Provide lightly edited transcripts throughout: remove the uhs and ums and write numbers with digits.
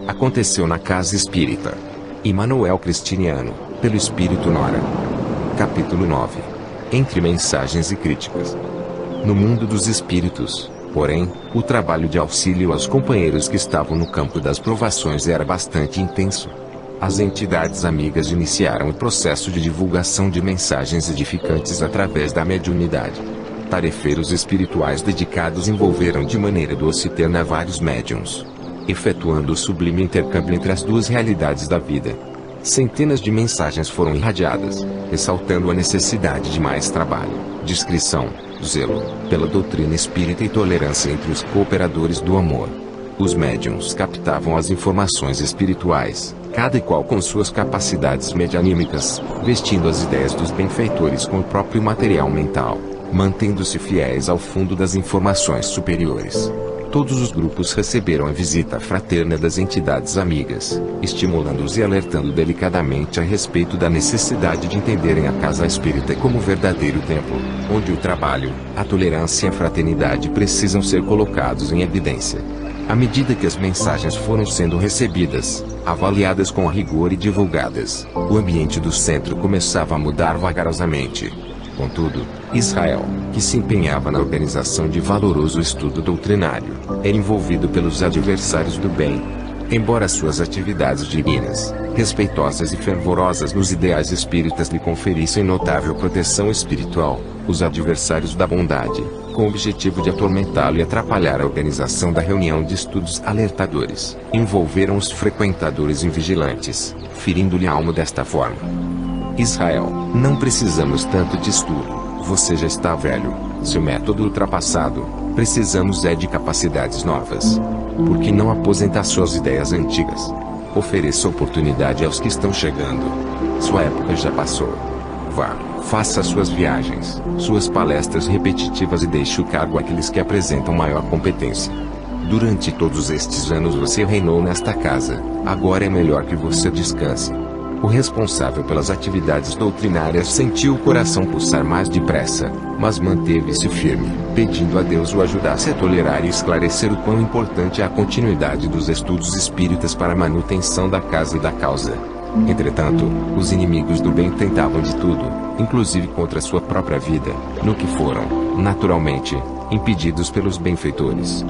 Aconteceu na Casa Espírita Immanuel Cristiniano, pelo Espírito Nora. Capítulo 9. Entre mensagens e críticas. No mundo dos espíritos, porém, o trabalho de auxílio aos companheiros que estavam no campo das provações era bastante intenso. As entidades amigas iniciaram o processo de divulgação de mensagens edificantes através da mediunidade. Tarefeiros espirituais dedicados envolveram de maneira doce e terna vários médiuns, efetuando o sublime intercâmbio entre as duas realidades da vida. Centenas de mensagens foram irradiadas, ressaltando a necessidade de mais trabalho, discrição, zelo, pela doutrina espírita e tolerância entre os cooperadores do amor. Os médiuns captavam as informações espirituais, cada qual com suas capacidades medianímicas, vestindo as ideias dos benfeitores com o próprio material mental, mantendo-se fiéis ao fundo das informações superiores. Todos os grupos receberam a visita fraterna das entidades amigas, estimulando-os e alertando delicadamente a respeito da necessidade de entenderem a casa espírita como verdadeiro templo, onde o trabalho, a tolerância e a fraternidade precisam ser colocados em evidência. À medida que as mensagens foram sendo recebidas, avaliadas com rigor e divulgadas, o ambiente do centro começava a mudar vagarosamente. Contudo, Israel, que se empenhava na organização de valoroso estudo doutrinário, era envolvido pelos adversários do bem. Embora suas atividades divinas, respeitosas e fervorosas nos ideais espíritas lhe conferissem notável proteção espiritual, os adversários da bondade, com o objetivo de atormentá-lo e atrapalhar a organização da reunião de estudos alertadores, envolveram os frequentadores invigilantes, ferindo-lhe a alma desta forma: Israel, não precisamos tanto de estudo, você já está velho, seu método ultrapassado, precisamos é de capacidades novas. Por que não aposentar suas ideias antigas? Ofereça oportunidade aos que estão chegando. Sua época já passou. Vá, faça suas viagens, suas palestras repetitivas e deixe o cargo àqueles que apresentam maior competência. Durante todos estes anos você reinou nesta casa, agora é melhor que você descanse. O responsável pelas atividades doutrinárias sentiu o coração pulsar mais depressa, mas manteve-se firme, pedindo a Deus o ajudasse a tolerar e esclarecer o quão importante é a continuidade dos estudos espíritas para a manutenção da casa e da causa. Entretanto, os inimigos do bem tentavam de tudo, inclusive contra sua própria vida, no que foram, naturalmente, impedidos pelos benfeitores.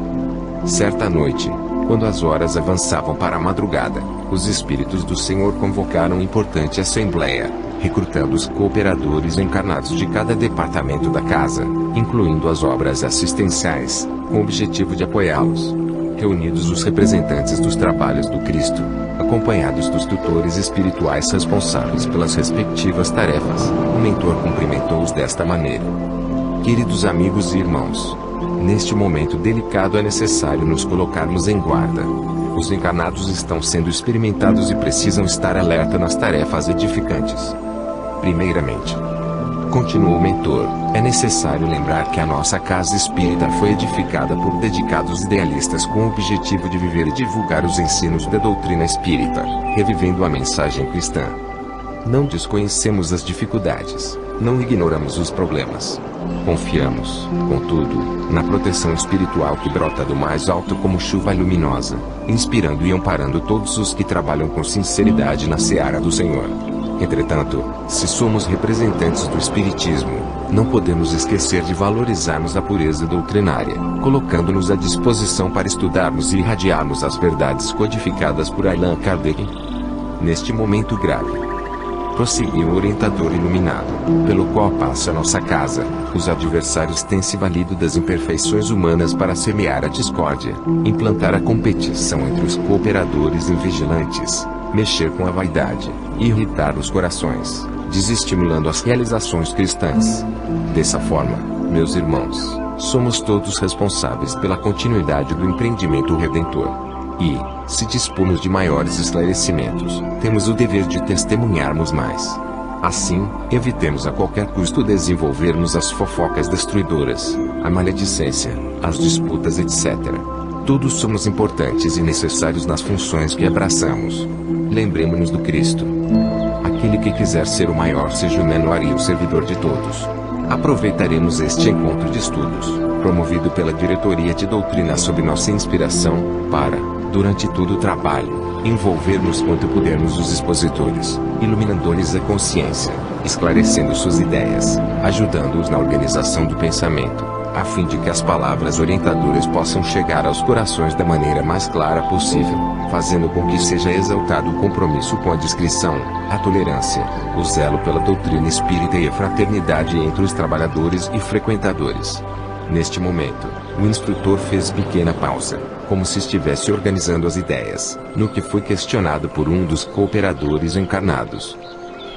Certa noite, quando as horas avançavam para a madrugada, os espíritos do Senhor convocaram importante assembleia, recrutando os cooperadores encarnados de cada departamento da casa, incluindo as obras assistenciais, com o objetivo de apoiá-los. Reunidos os representantes dos trabalhos do Cristo, acompanhados dos tutores espirituais responsáveis pelas respectivas tarefas, o mentor cumprimentou-os desta maneira: queridos amigos e irmãos, neste momento delicado é necessário nos colocarmos em guarda. Os encarnados estão sendo experimentados e precisam estar alerta nas tarefas edificantes. Primeiramente, continuou o mentor, é necessário lembrar que a nossa casa espírita foi edificada por dedicados idealistas com o objetivo de viver e divulgar os ensinos da doutrina espírita, revivendo a mensagem cristã. Não desconhecemos as dificuldades, não ignoramos os problemas. Confiamos, contudo, na proteção espiritual que brota do mais alto como chuva luminosa, inspirando e amparando todos os que trabalham com sinceridade na seara do Senhor. Entretanto, se somos representantes do Espiritismo, não podemos esquecer de valorizarmos a pureza doutrinária, colocando-nos à disposição para estudarmos e irradiarmos as verdades codificadas por Allan Kardec. Neste momento grave, prosseguiu o orientador iluminado, pelo qual passa a nossa casa, os adversários têm se valido das imperfeições humanas para semear a discórdia, implantar a competição entre os cooperadores invigilantes, mexer com a vaidade, irritar os corações, desestimulando as realizações cristãs. Dessa forma, meus irmãos, somos todos responsáveis pela continuidade do empreendimento redentor. E, se dispomos de maiores esclarecimentos, temos o dever de testemunharmos mais. Assim, evitemos a qualquer custo desenvolvermos as fofocas destruidoras, a maledicência, as disputas, etc. Todos somos importantes e necessários nas funções que abraçamos. Lembremos-nos do Cristo. Aquele que quiser ser o maior seja o menor e o servidor de todos. Aproveitaremos este encontro de estudos, promovido pela Diretoria de Doutrina sob nossa inspiração, para durante todo o trabalho, envolvermos quanto pudermos os expositores, iluminando-lhes a consciência, esclarecendo suas ideias, ajudando-os na organização do pensamento, a fim de que as palavras orientadoras possam chegar aos corações da maneira mais clara possível, fazendo com que seja exaltado o compromisso com a discrição, a tolerância, o zelo pela doutrina espírita e a fraternidade entre os trabalhadores e frequentadores. Neste momento, o instrutor fez pequena pausa, como se estivesse organizando as ideias, no que foi questionado por um dos cooperadores encarnados.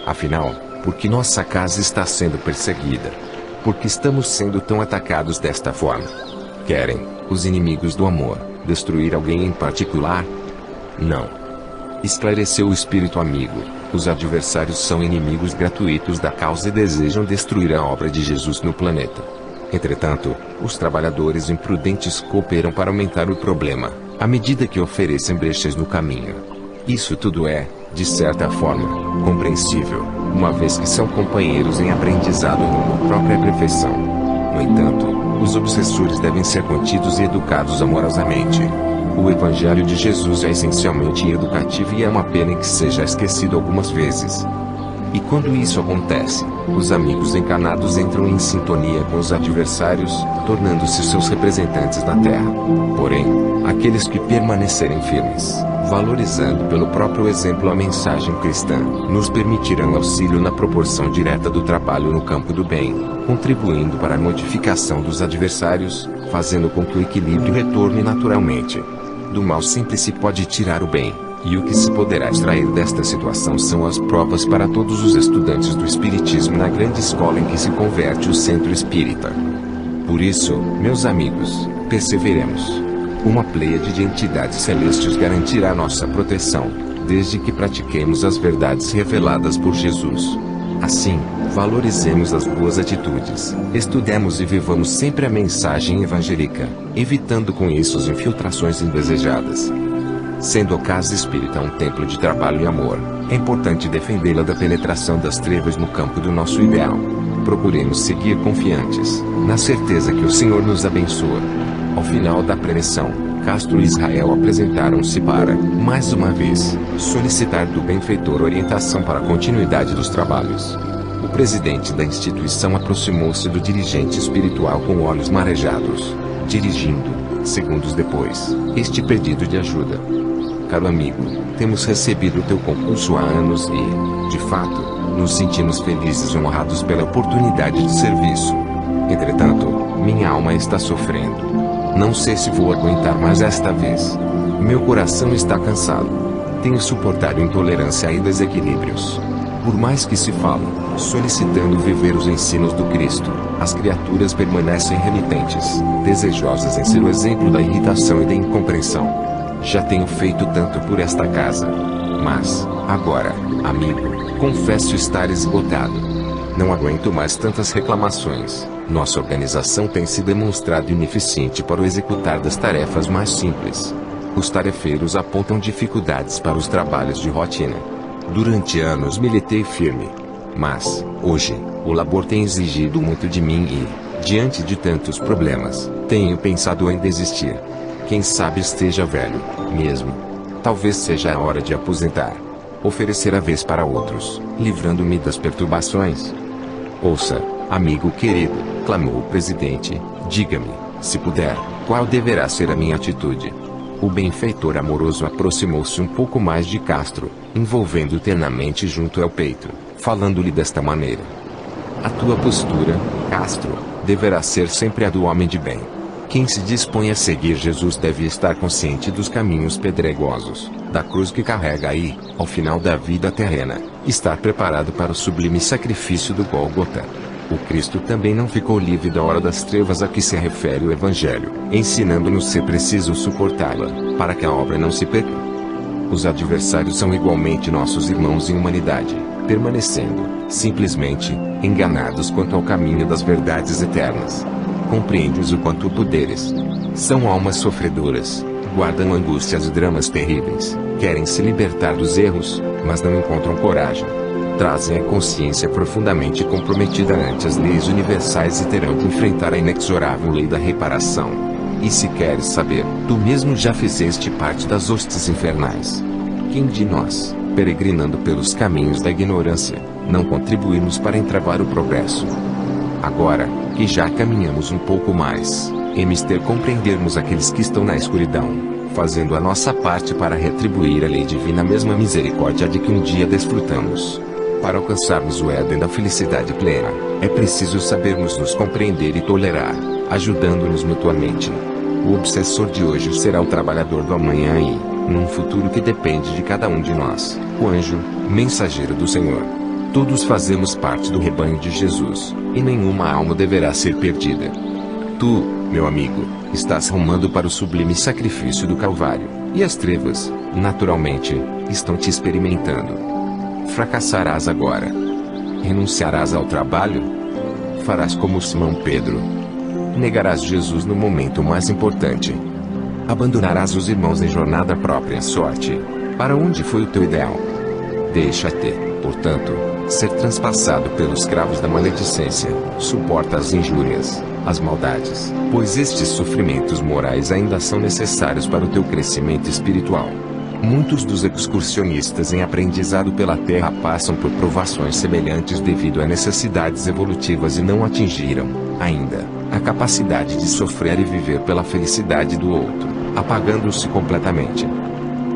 Afinal, por que nossa casa está sendo perseguida? Por que estamos sendo tão atacados desta forma? Querem, os inimigos do amor, destruir alguém em particular? Não. Esclareceu o espírito amigo, os adversários são inimigos gratuitos da causa e desejam destruir a obra de Jesus no planeta. Entretanto, os trabalhadores imprudentes cooperam para aumentar o problema, à medida que oferecem brechas no caminho. Isso tudo é, de certa forma, compreensível, uma vez que são companheiros em aprendizado rumo à própria perfeição. No entanto, os obsessores devem ser contidos e educados amorosamente. O Evangelho de Jesus é essencialmente educativo e é uma pena que seja esquecido algumas vezes. E quando isso acontece, os amigos encarnados entram em sintonia com os adversários, tornando-se seus representantes na Terra. Porém, aqueles que permanecerem firmes, valorizando pelo próprio exemplo a mensagem cristã, nos permitirão auxílio na proporção direta do trabalho no campo do bem, contribuindo para a modificação dos adversários, fazendo com que o equilíbrio retorne naturalmente. Do mal sempre se pode tirar o bem. E o que se poderá extrair desta situação são as provas para todos os estudantes do Espiritismo na grande escola em que se converte o Centro Espírita. Por isso, meus amigos, perseveremos. Uma pleiade de entidades celestes garantirá nossa proteção, desde que pratiquemos as verdades reveladas por Jesus. Assim, valorizemos as boas atitudes, estudemos e vivamos sempre a mensagem evangélica, evitando com isso as infiltrações indesejadas. Sendo a casa espírita um templo de trabalho e amor, é importante defendê-la da penetração das trevas no campo do nosso ideal. Procuremos seguir confiantes, na certeza que o Senhor nos abençoa. Ao final da preleção, Castro e Israel apresentaram-se para, mais uma vez, solicitar do benfeitor orientação para a continuidade dos trabalhos. O presidente da instituição aproximou-se do dirigente espiritual com olhos marejados, dirigindo, segundos depois, este pedido de ajuda. Caro amigo, temos recebido o teu concurso há anos e, de fato, nos sentimos felizes e honrados pela oportunidade de serviço. Entretanto, minha alma está sofrendo. Não sei se vou aguentar mais esta vez. Meu coração está cansado. Tenho suportado intolerância e desequilíbrios. Por mais que se fale, solicitando viver os ensinos do Cristo, as criaturas permanecem renitentes, desejosas em ser o exemplo da irritação e da incompreensão. Já tenho feito tanto por esta casa. Mas, agora, amigo, confesso estar esgotado. Não aguento mais tantas reclamações. Nossa organização tem se demonstrado ineficiente para o executar das tarefas mais simples. Os tarefeiros apontam dificuldades para os trabalhos de rotina. Durante anos militei firme. Mas, hoje, o labor tem exigido muito de mim e, diante de tantos problemas, tenho pensado em desistir. Quem sabe esteja velho, mesmo. Talvez seja a hora de aposentar. Oferecer a vez para outros, livrando-me das perturbações. Ouça, amigo querido, clamou o presidente, diga-me, se puder, qual deverá ser a minha atitude? O benfeitor amoroso aproximou-se um pouco mais de Castro, envolvendo-o ternamente junto ao peito, falando-lhe desta maneira. A tua postura, Castro, deverá ser sempre a do homem de bem. Quem se dispõe a seguir Jesus deve estar consciente dos caminhos pedregosos, da cruz que carrega e, ao final da vida terrena, estar preparado para o sublime sacrifício do Gólgota. O Cristo também não ficou livre da hora das trevas a que se refere o Evangelho, ensinando-nos ser preciso suportá-la, para que a obra não se perca. Os adversários são igualmente nossos irmãos em humanidade, permanecendo, simplesmente, enganados quanto ao caminho das verdades eternas. Compreende-os o quanto puderes. São almas sofredoras, guardam angústias e dramas terríveis, querem se libertar dos erros, mas não encontram coragem. Trazem a consciência profundamente comprometida ante as leis universais e terão de enfrentar a inexorável lei da reparação. E se queres saber, tu mesmo já fizeste parte das hostes infernais. Quem de nós, peregrinando pelos caminhos da ignorância, não contribuímos para entravar o progresso? Agora, que já caminhamos um pouco mais, é mister compreendermos aqueles que estão na escuridão, fazendo a nossa parte para retribuir a lei divina, a mesma misericórdia de que um dia desfrutamos. Para alcançarmos o Éden da felicidade plena, é preciso sabermos nos compreender e tolerar, ajudando-nos mutuamente. O obsessor de hoje será o trabalhador do amanhã e, num futuro que depende de cada um de nós, o anjo, mensageiro do Senhor. Todos fazemos parte do rebanho de Jesus, e nenhuma alma deverá ser perdida. Tu, meu amigo, estás rumando para o sublime sacrifício do Calvário, e as trevas, naturalmente, estão te experimentando. Fracassarás agora? Renunciarás ao trabalho? Farás como Simão Pedro? Negarás Jesus no momento mais importante? Abandonarás os irmãos em jornada própria sorte? Para onde foi o teu ideal? Deixa-te, portanto, ser transpassado pelos cravos da maledicência, suporta as injúrias, as maldades, pois estes sofrimentos morais ainda são necessários para o teu crescimento espiritual. Muitos dos excursionistas em aprendizado pela Terra passam por provações semelhantes devido a necessidades evolutivas e não atingiram, ainda, a capacidade de sofrer e viver pela felicidade do outro, apagando-se completamente.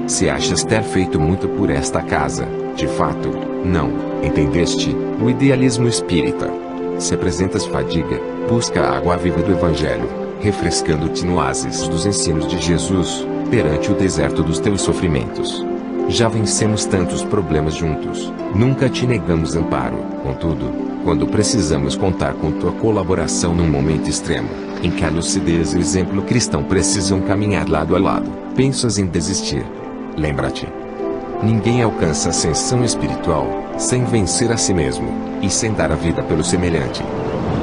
Se achas ter feito muito por esta casa, de fato, não, entendeste, o idealismo espírita. Se apresentas fadiga, busca a água viva do Evangelho, refrescando-te no oásis dos ensinos de Jesus, perante o deserto dos teus sofrimentos. Já vencemos tantos problemas juntos, nunca te negamos amparo, contudo, quando precisamos contar com tua colaboração num momento extremo, em que a lucidez e o exemplo cristão precisam caminhar lado a lado, pensas em desistir. Lembra-te. Ninguém alcança a ascensão espiritual, sem vencer a si mesmo, e sem dar a vida pelo semelhante.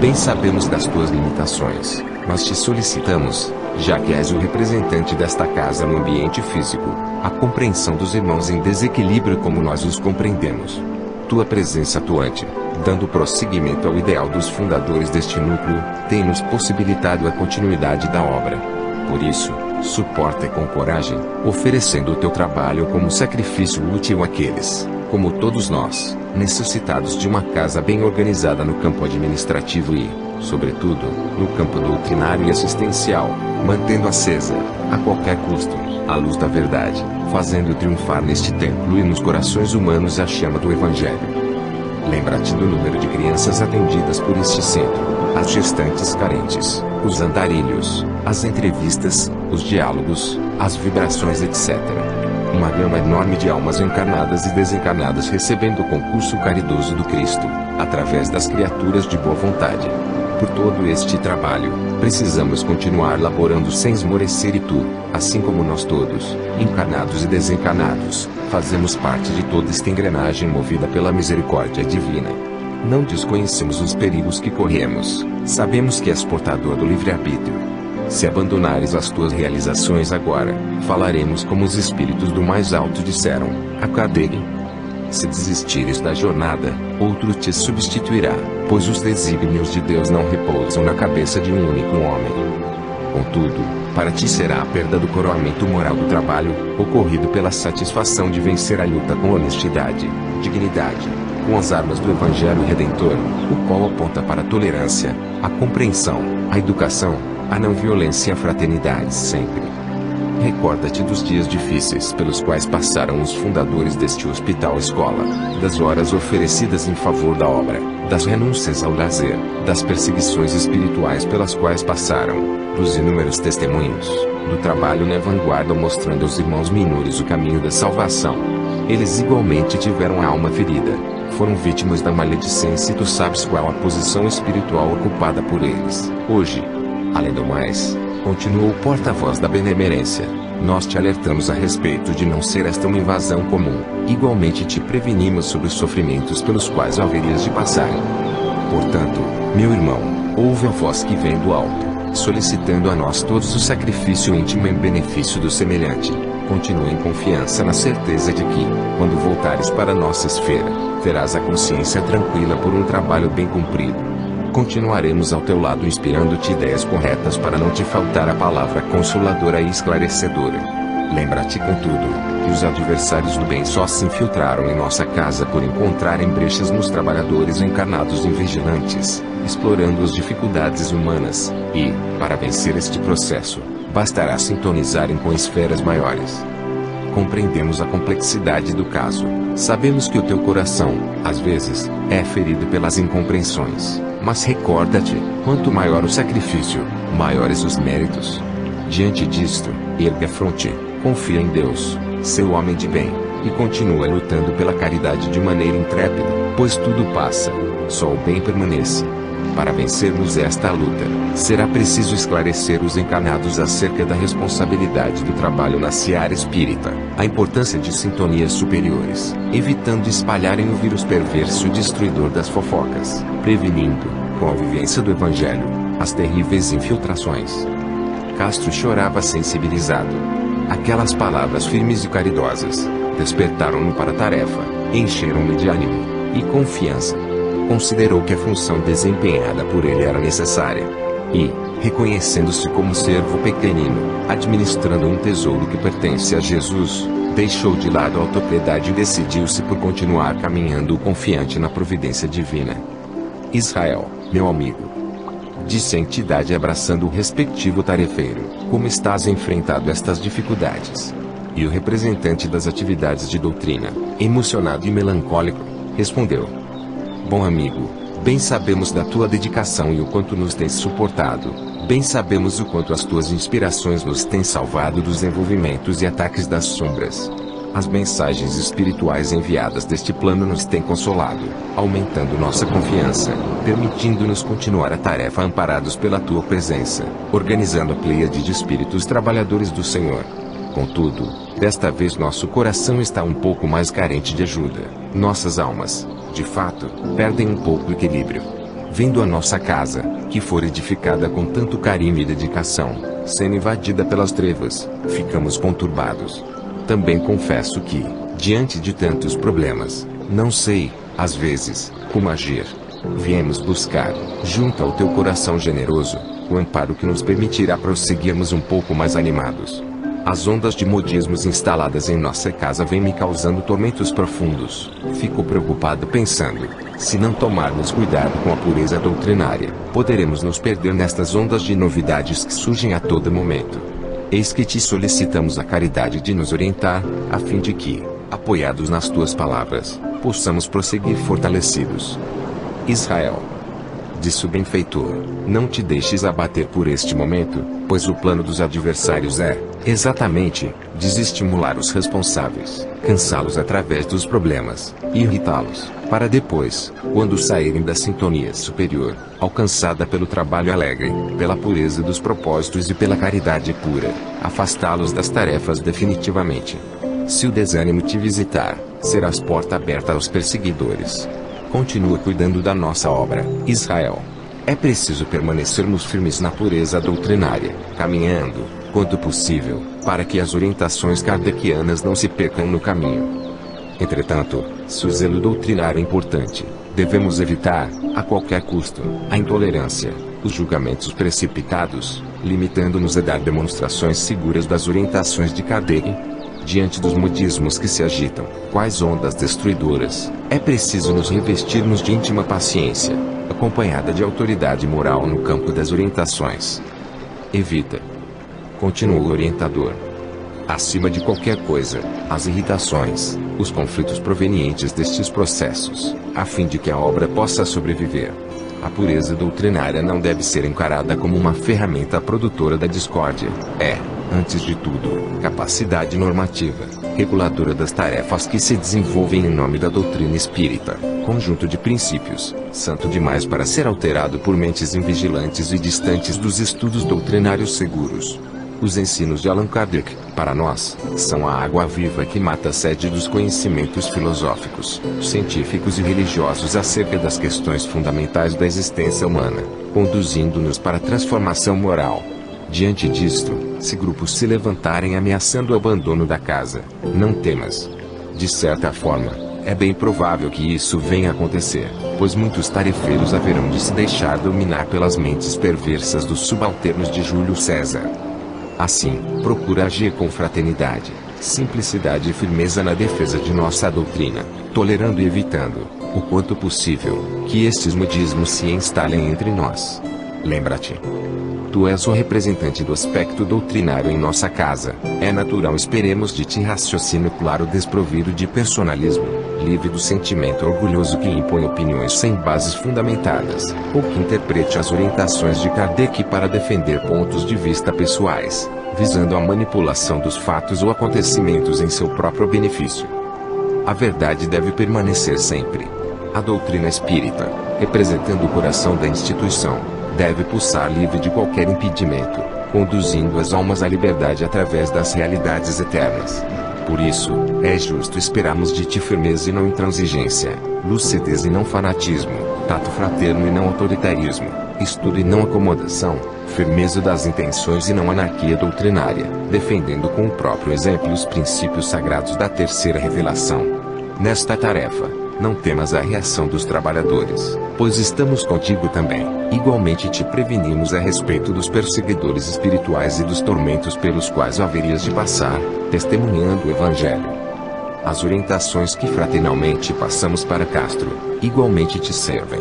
Bem sabemos das tuas limitações, mas te solicitamos, já que és o representante desta casa no ambiente físico, a compreensão dos irmãos em desequilíbrio como nós os compreendemos. Tua presença atuante, dando prosseguimento ao ideal dos fundadores deste núcleo, tem nos possibilitado a continuidade da obra. Por isso, suporta com coragem, oferecendo o teu trabalho como sacrifício útil àqueles, como todos nós, necessitados de uma casa bem organizada no campo administrativo e, sobretudo, no campo doutrinário e assistencial, mantendo acesa, a qualquer custo, a luz da verdade, fazendo triunfar neste templo e nos corações humanos a chama do Evangelho. Lembra-te do número de crianças atendidas por este centro, as gestantes carentes, os andarilhos, as entrevistas, os diálogos, as vibrações, etc. Uma gama enorme de almas encarnadas e desencarnadas recebendo o concurso caridoso do Cristo, através das criaturas de boa vontade. Por todo este trabalho, precisamos continuar laborando sem esmorecer e tu, assim como nós todos, encarnados e desencarnados, fazemos parte de toda esta engrenagem movida pela misericórdia divina. Não desconhecemos os perigos que corremos, sabemos que és portador do livre-arbítrio. Se abandonares as tuas realizações agora, falaremos como os espíritos do mais alto disseram, a Kardec. Se desistires da jornada, outro te substituirá, pois os desígnios de Deus não repousam na cabeça de um único homem. Contudo, para ti será a perda do coroamento moral do trabalho, ocorrido pela satisfação de vencer a luta com honestidade, dignidade, com as armas do Evangelho Redentor, o qual aponta para a tolerância, a compreensão, a educação, a não violência e a fraternidade sempre. Recorda-te dos dias difíceis pelos quais passaram os fundadores deste hospital-escola, das horas oferecidas em favor da obra, das renúncias ao lazer, das perseguições espirituais pelas quais passaram, dos inúmeros testemunhos, do trabalho na vanguarda mostrando aos irmãos menores o caminho da salvação. Eles igualmente tiveram a alma ferida, foram vítimas da maledicência e tu sabes qual a posição espiritual ocupada por eles, hoje. Além do mais, continua o porta-voz da benemerência, nós te alertamos a respeito de não ser esta uma invasão comum, igualmente te prevenimos sobre os sofrimentos pelos quais haverias de passar. Portanto, meu irmão, ouve a voz que vem do alto, solicitando a nós todos o sacrifício íntimo em benefício do semelhante. Continua em confiança na certeza de que, quando voltares para nossa esfera, terás a consciência tranquila por um trabalho bem cumprido. Continuaremos ao teu lado inspirando-te ideias corretas para não te faltar a palavra consoladora e esclarecedora. Lembra-te, contudo, que os adversários do bem só se infiltraram em nossa casa por encontrarem brechas nos trabalhadores encarnados e vigilantes, explorando as dificuldades humanas, e, para vencer este processo, bastará sintonizarem com esferas maiores. Compreendemos a complexidade do caso. Sabemos que o teu coração, às vezes, é ferido pelas incompreensões. Mas recorda-te, quanto maior o sacrifício, maiores os méritos. Diante disto, ergue a fronte, confia em Deus, seu homem de bem, e continua lutando pela caridade de maneira intrépida, pois tudo passa, só o bem permanece. Para vencermos esta luta, será preciso esclarecer os encarnados acerca da responsabilidade do trabalho na seara espírita, a importância de sintonias superiores, evitando espalharem o vírus perverso e destruidor das fofocas, prevenindo, com a vivência do Evangelho, as terríveis infiltrações. Castro chorava sensibilizado. Aquelas palavras firmes e caridosas despertaram-no para a tarefa, encheram-no de ânimo e confiança. Considerou que a função desempenhada por ele era necessária. E, reconhecendo-se como servo pequenino, administrando um tesouro que pertence a Jesus, deixou de lado a autopiedade e decidiu-se por continuar caminhando confiante na providência divina. Israel, meu amigo, disse a entidade abraçando o respectivo tarefeiro, como estás enfrentado estas dificuldades? E o representante das atividades de doutrina, emocionado e melancólico, respondeu: Bom amigo, bem sabemos da tua dedicação e o quanto nos tens suportado, bem sabemos o quanto as tuas inspirações nos têm salvado dos envolvimentos e ataques das sombras. As mensagens espirituais enviadas deste plano nos têm consolado, aumentando nossa confiança, permitindo-nos continuar a tarefa amparados pela tua presença, organizando a pleiade de espíritos trabalhadores do Senhor. Contudo, desta vez nosso coração está um pouco mais carente de ajuda. Nossas almas, de fato, perdem um pouco o equilíbrio. Vendo a nossa casa, que for edificada com tanto carinho e dedicação, sendo invadida pelas trevas, ficamos conturbados. Também confesso que, diante de tantos problemas, não sei, às vezes, como agir. Viemos buscar, junto ao teu coração generoso, o amparo que nos permitirá prosseguirmos um pouco mais animados. As ondas de modismos instaladas em nossa casa vêm me causando tormentos profundos. Fico preocupado pensando, se não tomarmos cuidado com a pureza doutrinária, poderemos nos perder nestas ondas de novidades que surgem a todo momento. Eis que te solicitamos a caridade de nos orientar, a fim de que, apoiados nas tuas palavras, possamos prosseguir fortalecidos. Israel, disse o benfeitor, não te deixes abater por este momento, pois o plano dos adversários é, exatamente, desestimular os responsáveis, cansá-los através dos problemas, e irritá-los, para depois, quando saírem da sintonia superior, alcançada pelo trabalho alegre, pela pureza dos propósitos e pela caridade pura, afastá-los das tarefas definitivamente. Se o desânimo te visitar, serás porta aberta aos perseguidores. Continua cuidando da nossa obra, Israel. É preciso permanecermos firmes na pureza doutrinária, caminhando, quanto possível, para que as orientações kardecianas não se percam no caminho. Entretanto, se o zelo doutrinário é importante, devemos evitar, a qualquer custo, a intolerância, os julgamentos precipitados, limitando-nos a dar demonstrações seguras das orientações de Kardec. Diante dos modismos que se agitam, quais ondas destruidoras, é preciso nos revestirmos de íntima paciência, acompanhada de autoridade moral no campo das orientações. Evita, continua o orientador, acima de qualquer coisa, as irritações, os conflitos provenientes destes processos, a fim de que a obra possa sobreviver. A pureza doutrinária não deve ser encarada como uma ferramenta produtora da discórdia. É, antes de tudo, capacidade normativa, reguladora das tarefas que se desenvolvem em nome da doutrina espírita, conjunto de princípios, santo demais para ser alterado por mentes invigilantes e distantes dos estudos doutrinários seguros. Os ensinos de Allan Kardec, para nós, são a água viva que mata a sede dos conhecimentos filosóficos, científicos e religiosos acerca das questões fundamentais da existência humana, conduzindo-nos para a transformação moral. Diante disto, se grupos se levantarem ameaçando o abandono da casa, não temas. De certa forma, É bem provável que isso venha a acontecer, pois muitos tarefeiros haverão de se deixar dominar pelas mentes perversas dos subalternos de Júlio César. Assim, procura agir com fraternidade, simplicidade e firmeza na defesa de nossa doutrina, tolerando e evitando, o quanto possível, que estes modismos se instalem entre nós. Lembra-te, tu és o representante do aspecto doutrinário em nossa casa. É natural esperemos de ti raciocínio claro, desprovido de personalismo, livre do sentimento orgulhoso que impõe opiniões sem bases fundamentadas, ou que interprete as orientações de Kardec para defender pontos de vista pessoais, visando a manipulação dos fatos ou acontecimentos em seu próprio benefício. A verdade deve permanecer sempre. A doutrina espírita, representando o coração da instituição, deve pulsar livre de qualquer impedimento, conduzindo as almas à liberdade através das realidades eternas. Por isso, é justo esperarmos de ti firmeza e não intransigência, lucidez e não fanatismo, tato fraterno e não autoritarismo, estudo e não acomodação, firmeza das intenções e não anarquia doutrinária, defendendo com o próprio exemplo os princípios sagrados da terceira revelação. Nesta tarefa, não temas a reação dos trabalhadores, pois estamos contigo também. Igualmente te prevenimos a respeito dos perseguidores espirituais e dos tormentos pelos quais haverias de passar, testemunhando o Evangelho. As orientações que fraternalmente passamos para Castro, igualmente te servem.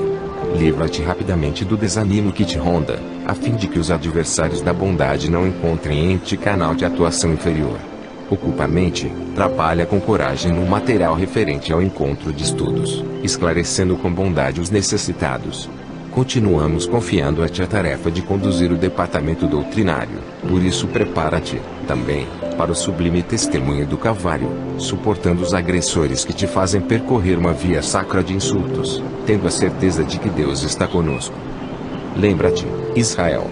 Livra-te rapidamente do desânimo que te ronda, a fim de que os adversários da bondade não encontrem em ti canal de atuação inferior. Ocupa a mente, trabalha com coragem no material referente ao encontro de estudos, esclarecendo com bondade os necessitados. Continuamos confiando a ti a tarefa de conduzir o departamento doutrinário, por isso prepara-te, também, para o sublime testemunho do Calvário, suportando os agressores que te fazem percorrer uma via sacra de insultos, tendo a certeza de que Deus está conosco. Lembra-te, Israel.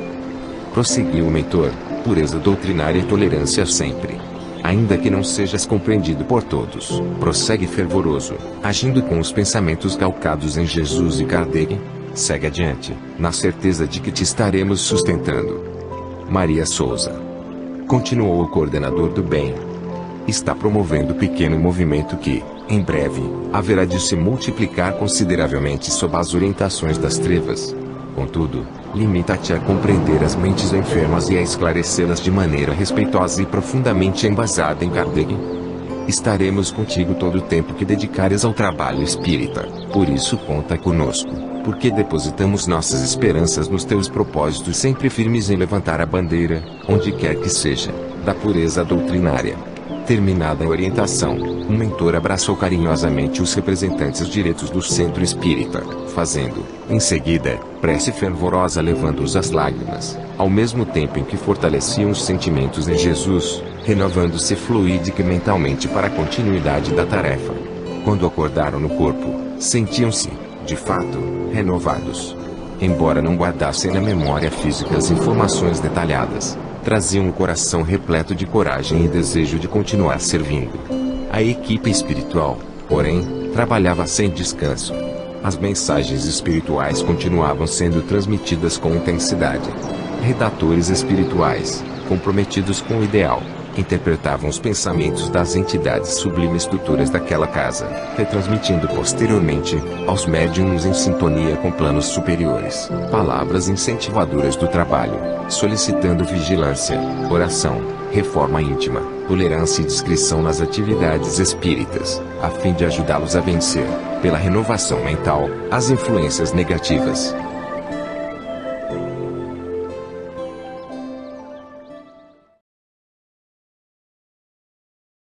Prosseguiu o mentor, pureza doutrinária e tolerância sempre. Ainda que não sejas compreendido por todos, prossegue fervoroso, agindo com os pensamentos calcados em Jesus e Kardec. Segue adiante, na certeza de que te estaremos sustentando. Maria Souza. Continuou o coordenador do bem. Está promovendo pequeno movimento que, em breve, haverá de se multiplicar consideravelmente sob as orientações das trevas. Contudo, limita-te a compreender as mentes enfermas e a esclarecê-las de maneira respeitosa e profundamente embasada em Kardec. Estaremos contigo todo o tempo que dedicares ao trabalho espírita, por isso conta conosco, porque depositamos nossas esperanças nos teus propósitos sempre firmes em levantar a bandeira, onde quer que seja, da pureza doutrinária. Terminada a orientação, o mentor abraçou carinhosamente os representantes diretos do centro espírita, fazendo, em seguida, prece fervorosa levando-os às lágrimas, ao mesmo tempo em que fortaleciam os sentimentos em Jesus, renovando-se fluídica e mentalmente para a continuidade da tarefa. Quando acordaram no corpo, sentiam-se, de fato, renovados. Embora não guardassem na memória física as informações detalhadas, traziam um coração repleto de coragem e desejo de continuar servindo. A equipe espiritual, porém, trabalhava sem descanso. As mensagens espirituais continuavam sendo transmitidas com intensidade. Redatores espirituais, comprometidos com o ideal, interpretavam os pensamentos das entidades sublimes tutoras daquela casa, retransmitindo posteriormente, aos médiuns em sintonia com planos superiores, palavras incentivadoras do trabalho, solicitando vigilância, oração, reforma íntima, tolerância e discrição nas atividades espíritas, a fim de ajudá-los a vencer, pela renovação mental, as influências negativas.